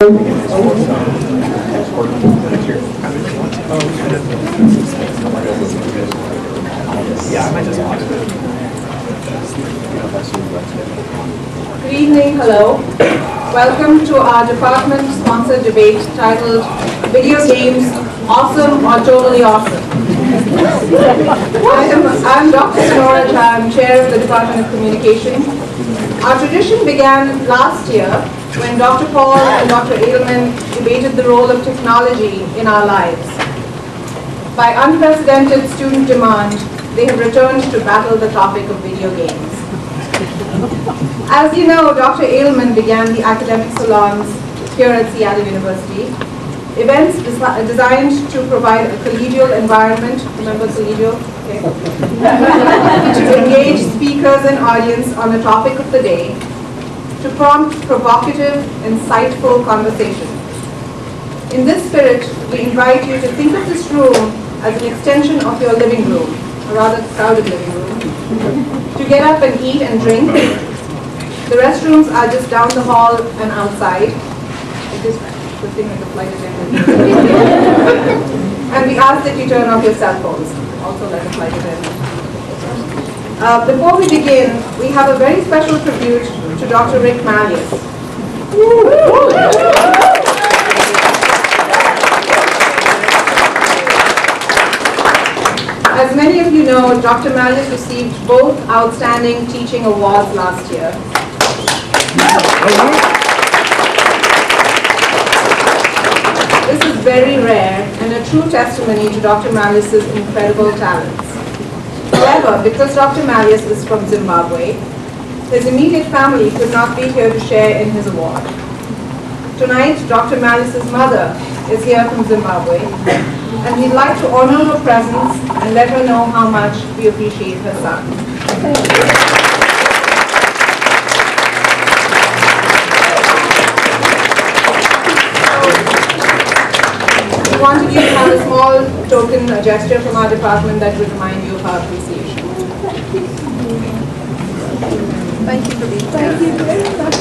Good evening, hello. Welcome to our department-sponsored debate titled Video Games, Awesome or Totally Awesome. I'm Dr. Sonora Chan, Chair of the Department of Communication. Our tradition began last year when Dr. Paul and Dr. Adelman debated the role of technology in our lives. By unprecedented student demand, they have returned to battle the topic of video games. As you know, Dr. Adelman began the academic salons here at Seattle University, events designed to provide a collegial environment, remember collegial? Okay. To engage speakers and audience on the topic of the day, to prompt provocative, insightful conversation. In this spirit, we invite you to think of this room as an extension of your living room, a rather crowded living room, to get up and eat and drink. The restrooms are just down the hall and outside. This thing like a flight attendant. And we ask that you turn off your cell phones, also like a flight attendant. Before we begin, we have a very special tribute to Dr. Rick Malleus. As many of you know, Dr. Malleus received both outstanding teaching awards last year. This is very rare and a true testimony to Dr. Malleus's incredible talents. However, because Dr. Malleus is from Zimbabwe, his immediate family could not be here to share in his award. Tonight, Dr. Malleus's mother is here from Zimbabwe, and we'd like to honor her presence and let her know how much we appreciate her son. We wanted you to have a small token, a gesture from our department that would remind you of our appreciation. Thank you for being here. Thank you very much.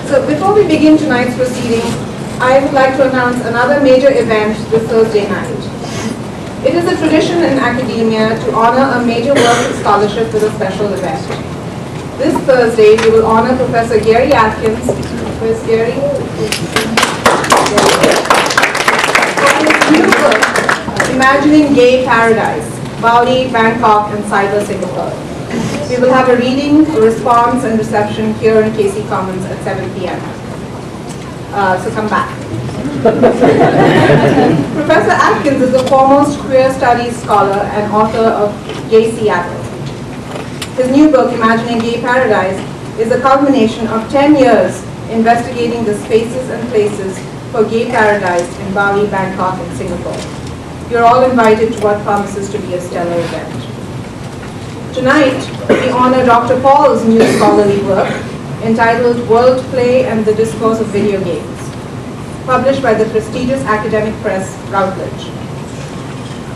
So before we begin tonight's proceedings, I would like to announce another major event this Thursday night. It is a tradition in academia to honor a major work of scholarship with a special event. This Thursday, we will honor Professor Gary Atkins. Where's Gary? For his new book, Imagining Gay Paradise, Bali, Bangkok, and Cyber Singapore. We will have a reading, a response, and reception here in KC Commons at 7 p.m. So come back. Professor Atkins is a foremost queer studies scholar and author of Gay Seattle. His new book, Imagining Gay Paradise, is a culmination of 10 years investigating the spaces and places for gay paradise in Bali, Bangkok, and Singapore. You're all invited to what promises to be a stellar event. Tonight, we honor Dr. Paul's new scholarly work entitled World Play and the Discourse of Video Games, published by the prestigious academic press Routledge.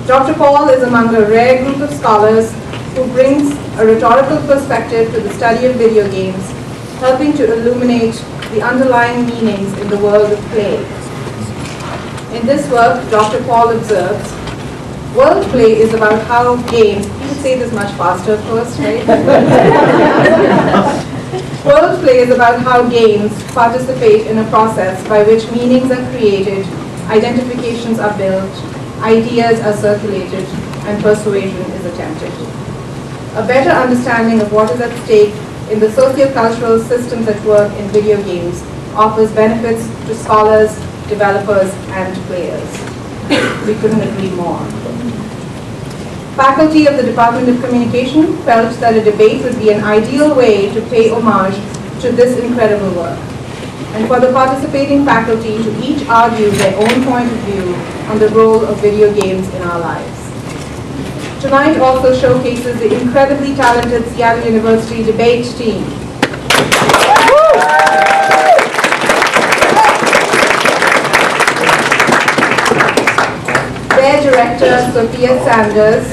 Dr. Paul is among a rare group of scholars who brings a rhetorical perspective to the study of video games, helping to illuminate the underlying meanings in the world of play. In this work, Dr. Paul observes, world play is about how games, you would say this much faster first, right? World play is about how games participate in a process by which meanings are created, identifications are built, ideas are circulated, and persuasion is attempted. A better understanding of what is at stake in the socio-cultural systems at work in video games offers benefits to scholars, developers, and players. We couldn't agree more. Faculty of the Department of Communication felt that a debate would be an ideal way to pay homage to this incredible work, and for the participating faculty to each argue their own point of view on the role of video games in our lives. Tonight also showcases the incredibly talented Seattle University debate team. Their director, Sophia Sanders,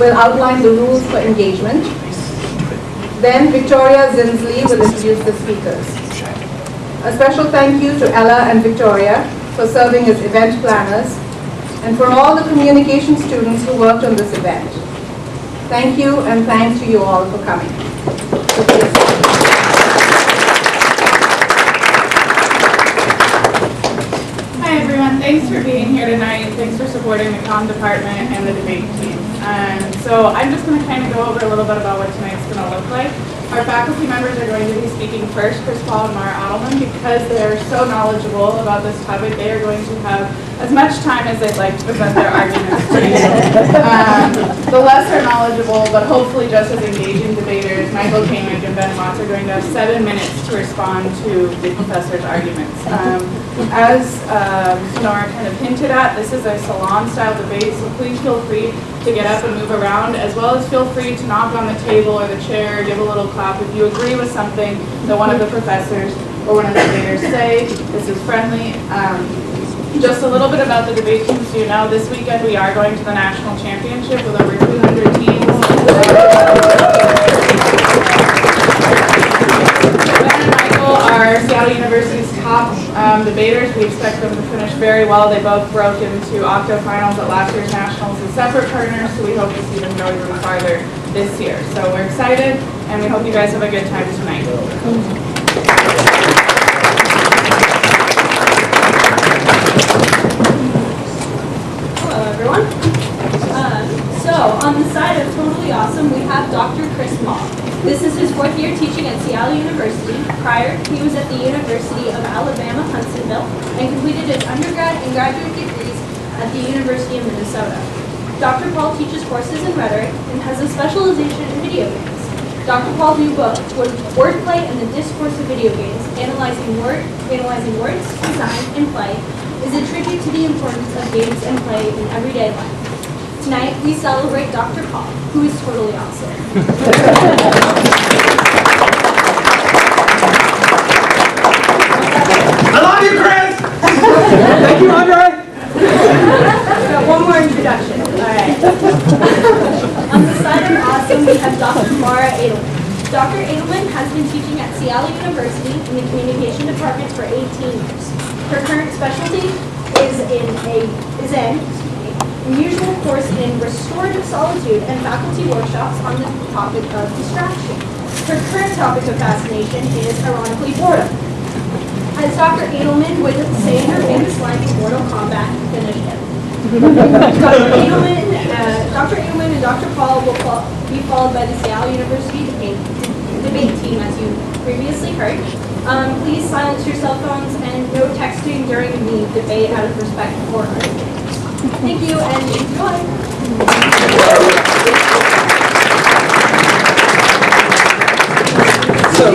will outline the rules for engagement. Then Victoria Zinsley will introduce the speakers. A special thank you to Ella and Victoria for serving as event planners and for all the communication students who worked on this event. Thank you, and thanks to you all for coming. Hi everyone, thanks for being here tonight. Thanks for supporting the comm department and the debate team. So I'm just going to kind of go over a little bit about what tonight's going to look like. Our faculty members are going to be speaking first, Chris Paul and Mara Adelman, because they're so knowledgeable about this topic. They are going to have as much time as they'd like to present their arguments to you. The lesser knowledgeable, but hopefully just as engaging debaters, Michael Kaemingk and Ben Watts are going to have 7 minutes to respond to the professor's arguments. As Sonora kind of hinted at, this is a salon-style debate, so please feel free to get up and move around, as well as feel free to knock on the table or the chair, give a little clap if you agree with something that one of the professors or one of the debaters say. This is friendly. Just a little bit about the debate team so you know, this weekend we are going to the national championship with over 200 teams. Ben and Michael are Seattle University's top debaters. We expect them to finish very well. They both broke into octo finals at last year's nationals as separate partners, so we hope to see them go even farther this year. So we're excited, and we hope you guys have a good time tonight. Hello, everyone. So, on the side of Totally Awesome, we have Dr. Chris Paul. This is his 4th year teaching at Seattle University. Prior, he was at the University of Alabama, Huntsville, and completed his undergrad and graduate degrees at the University of Minnesota. Dr. Paul teaches courses in rhetoric and has a specialization in video games. Dr. Paul do both wordplay and the discourse of video games, analyzing words, design, and play, is a tribute to the importance of games and play in everyday life. Tonight, we celebrate Dr. Paul, who is totally awesome. I love you, Chris! Thank you, Andre! Got one more introduction. All right. On the side of awesome, we have Dr. Mara Adelman. Dr. Adelman has been teaching at Seattle University in the communication department for 18 years. Her current specialty is an unusual course in restorative solitude and faculty workshops on the topic of distraction. Her current topic of fascination is, ironically, boredom. As Dr. Adelman would say in her famous line from Mortal Kombat, finish him. Dr. Adelman and Dr. Paul will be followed by the Seattle University debate team, as you previously heard. Please silence your cell phones and no texting during the debate out of respect for our debaters. Thank you and enjoy. So,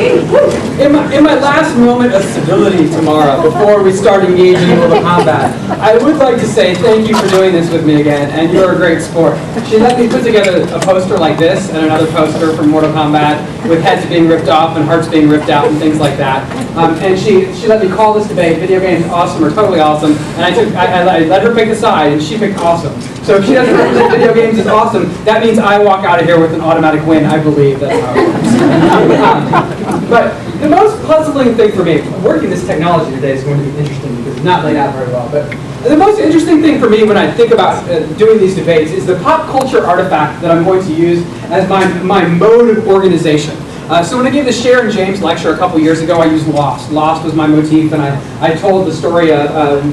in my last moment of civility tomorrow, before we start engaging in Mortal Kombat, I would like to say thank you for doing this with me again, and you're a great sport. She let me put together a poster like this, and another poster from Mortal Kombat, with heads being ripped off and hearts being ripped out and things like that. And she let me call this debate, video games awesome or totally awesome, and I let her pick a side, and she picked awesome. So if she doesn't represent video games as awesome, that means I walk out of here with an automatic win. I believe that's how it works. But the most puzzling thing for me, working this technology today is going to be interesting because it's not laid out very well, but the most interesting thing for me when I think about doing these debates is the pop culture artifact that I'm going to use as my mode of organization. So when I gave the Sharon James lecture a couple years ago, I used Lost. Lost was my motif, and I told the story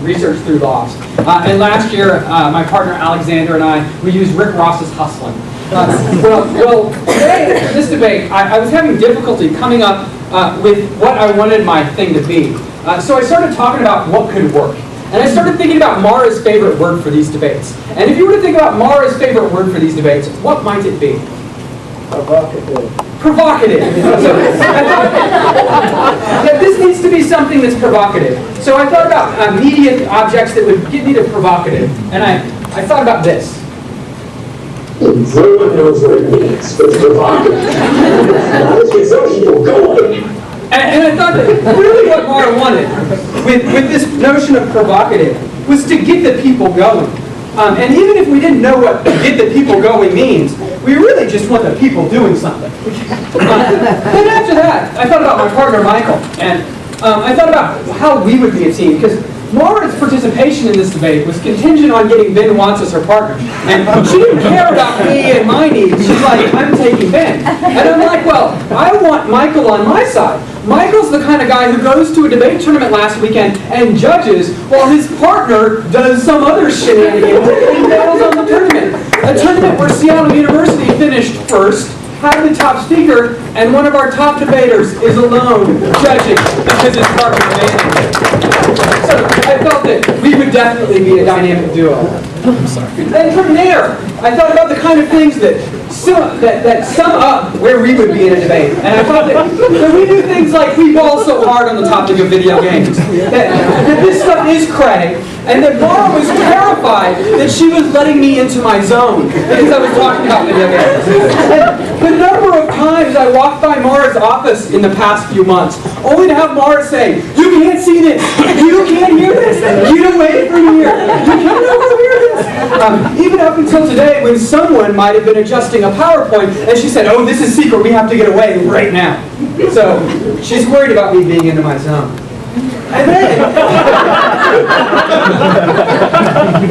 research through Lost. And last year, my partner Alexander and I, we used Rick Ross's Hustling. Well, today, for this debate, I was having difficulty coming up with what I wanted my thing to be. So I started talking about what could work. And I started thinking about Mara's favorite word for these debates. And if you were to think about Mara's favorite word for these debates, what might it be? Provocative. Provocative. So I thought that this needs to be something that's provocative. So I thought about media objects that would get me to provocative. And I thought about this. Everyone knows what it means, but it's provocative. Let's get some people going. And I thought that really what Mara wanted with this notion of provocative was to get the people going. And even if we didn't know what get the people going means, we really just want the people doing something. Then after that, I thought about my partner, Michael, and I thought about how we would be a team, because Mara's participation in this debate was contingent on getting Ben Watts as her partner. And she didn't care about me and my needs. She's like, I'm taking Ben. And I'm like, well, I want Michael on my side. Michael's the kind of guy who goes to a debate tournament last weekend and judges while his partner does some other shenanigans and bails on the tournament. A tournament where Seattle University finished first, had the top speaker, and one of our top debaters is alone judging because his partner made it. So I felt that we would definitely be a dynamic duo. Then from there, I thought about the kind of things that sum up where we would be in a debate. And I thought that we do things like we ball so hard on the topic of video games, that this stuff is cray, and that Mara was terrified that she was letting me into my zone because I was talking about video games. And the number of times I walked by Mara's office in the past few months, only to have Mara say, "You can't see this, you can't hear this, get away from here, you can't overhear this." Even up until today, when someone might have been adjusting a PowerPoint, and she said, "Oh, this is secret, we have to get away right now." So she's worried about me being into my zone. And then,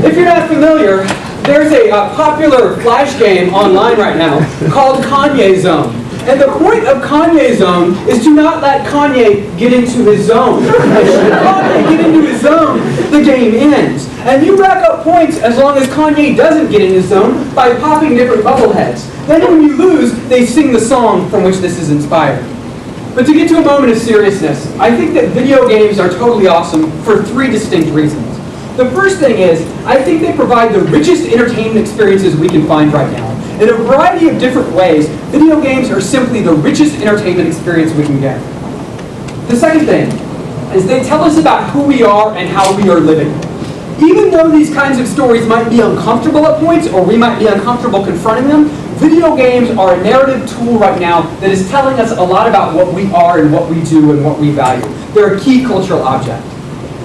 if you're not familiar, there's a popular flash game online right now called Kanye Zone. And the point of Kanye Zone is to not let Kanye get into his zone. If Kanye get into his zone, the game ends. And you rack up points as long as Kanye doesn't get in his zone by popping different bubble heads. Then when you lose, they sing the song from which this is inspired. But to get to a moment of seriousness, I think that video games are totally awesome for 3 distinct reasons. The first thing is, I think they provide the richest entertainment experiences we can find right now. In a variety of different ways, video games are simply the richest entertainment experience we can get. The second thing is they tell us about who we are and how we are living. Even though these kinds of stories might be uncomfortable at points, or we might be uncomfortable confronting them, video games are a narrative tool right now that is telling us a lot about what we are and what we do and what we value. They're a key cultural object.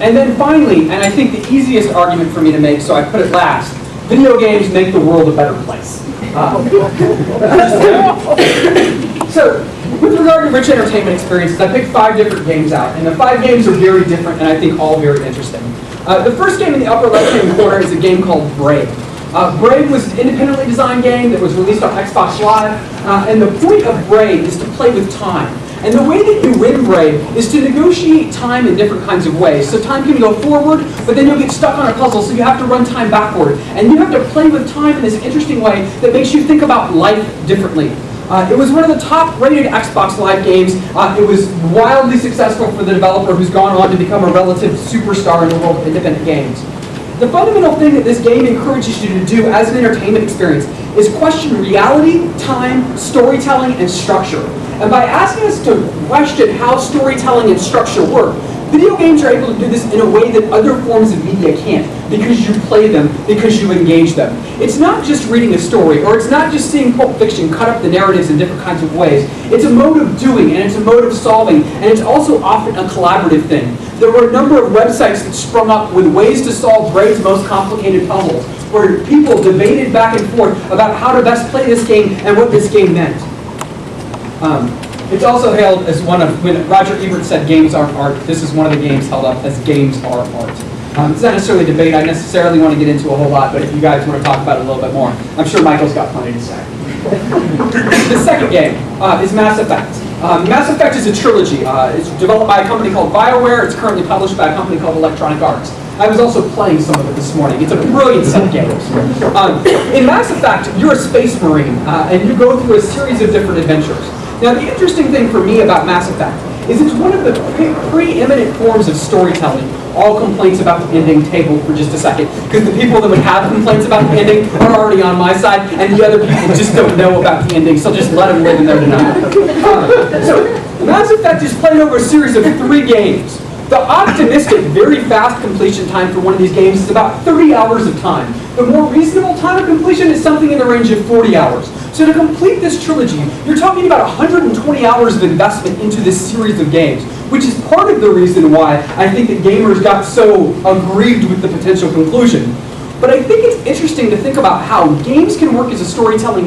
And then finally, and I think the easiest argument for me to make, so I put it last, video games make the world a better place. So, with regard to rich entertainment experiences, I picked 5 different games out, and the 5 games are very different and I think all very interesting. The first game in the upper left-hand corner is a game called Brave. Brave was an independently designed game that was released on Xbox Live, and the point of Brave is to play with time. And the way that you win Brave is to negotiate time in different kinds of ways. So time can go forward, but then you'll get stuck on a puzzle, so you have to run time backward. And you have to play with time in this interesting way that makes you think about life differently. It was one of the top-rated Xbox Live games. It was wildly successful for the developer, who's gone on to become a relative superstar in the world of independent games. The fundamental thing that this game encourages you to do as an entertainment experience is question reality, time, storytelling, and structure. And by asking us to question how storytelling and structure work, video games are able to do this in a way that other forms of media can't, because you play them, because you engage them. It's not just reading a story, or it's not just seeing Pulp Fiction cut up the narratives in different kinds of ways. It's a mode of doing, and it's a mode of solving, and it's also often a collaborative thing. There were a number of websites that sprung up with ways to solve Brave's most complicated puzzles, where people debated back and forth about how to best play this game and what this game meant. It's also hailed as one of, when Roger Ebert said games aren't art, this is one of the games held up as games are art. It's not necessarily a debate I necessarily want to get into a whole lot, but if you guys want to talk about it a little bit more, I'm sure Michael's got plenty to say. The second game is Mass Effect. Mass Effect is a trilogy. It's developed by a company called BioWare. It's currently published by a company called Electronic Arts. I was also playing some of it this morning. It's a brilliant set of games. In Mass Effect, you're a space marine, and you go through a series of different adventures. Now, the interesting thing for me about Mass Effect is it's one of the preeminent forms of storytelling. All complaints about the ending tabled for just a second, because the people that would have complaints about the ending are already on my side, and the other people just don't know about the ending, so just let them live in their denial. So, Mass Effect is played over a series of 3 games. The optimistic, very fast completion time for one of these games is about 30 hours of time. The more reasonable time of completion is something in the range of 40 hours. So to complete this trilogy, you're talking about 120 hours of investment into this series of games, which is part of the reason why I think that gamers got so aggrieved with the potential conclusion. But I think it's interesting to think about how games can work as a storytelling